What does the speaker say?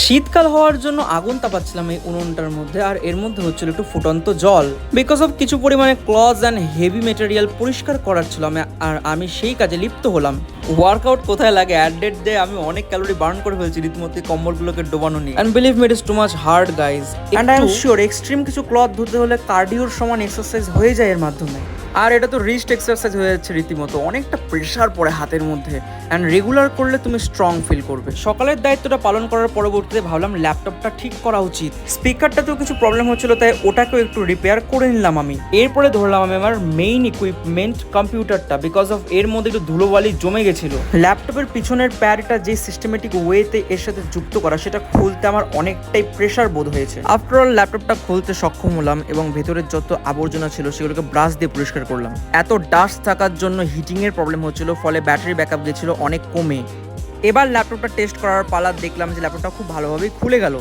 শীতকাল হওয়ার জন্য আগুন তাপাচ্ছিলাম এই উনুনটার মধ্যে, আর এর মধ্যে হচ্ছিল একটু ফুটন্ত জল। বিকজ অফ কিছু পরিমাণে ক্লথ অ্যান্ড হেভি মেটেরিয়াল পরিষ্কার করার ছিল আর আমি সেই কাজে লিপ্ত হলাম। ওয়ার্কআউট কোথায় লাগে, অ্যাডেড ডে আমি অনেক ক্যালোরি বার্ন করে ফেলছি রীতিমতো কম্বলগুলোকে ডোবানো নিয়ে। And believe me, it is too much hard guys. And I am sure extreme কিছু ক্লথ ধুতে হলে কার্ডিওর সমান এক্সারসাইজ হয়ে যায় এর মাধ্যমে। আর এটা তো রিস্ট এক্সারসাইজ হয়ে যাচ্ছে রীতিমতো, অনেকটা প্রেশার পড়ে হাতের মধ্যে। অ্যান্ড রেগুলার করলে তুমি স্ট্রং ফিল করবে। সকালের দায়িত্বটা পালন করার পরবর্তীতে ভাবলাম ল্যাপটপটা ঠিক করা উচিত। স্পিকারটাতেও কিছু প্রবলেম হচ্ছিল, তাই ওটাকেও একটু রিপেয়ার করে নিলাম আমি। এরপরে ধরলাম আমি আমার মেইন ইকুইপমেন্ট কম্পিউটারটা, বিকজ অফ এর মধ্যে একটু ধুলোবালি জমে গেছিল। ল্যাপটপের পিছনের প্যাডটা যে সিস্টেমেটিক ওয়েতে এর সাথে যুক্ত করা, সেটা খুলতে আমার অনেকটাই প্রেশার বোধ হয়েছে। আফটার অল ল্যাপটপটা খুলতে সক্ষম হলাম এবং ভেতরের যত আবর্জনা ছিল সেগুলোকে ব্রাশ দিয়ে পরিষ্কার করলাম। এত ডাস্ট থাকার জন্য হিটিং এর প্রবলেম হচ্ছিল, ফলে ব্যাটারি ব্যাকআপ গেছিল অনেক কমে। এবার ল্যাপটপটা টেস্ট করার পালা, দেখলাম যে ল্যাপটপটা খুব ভালোভাবেই খুলে গেল।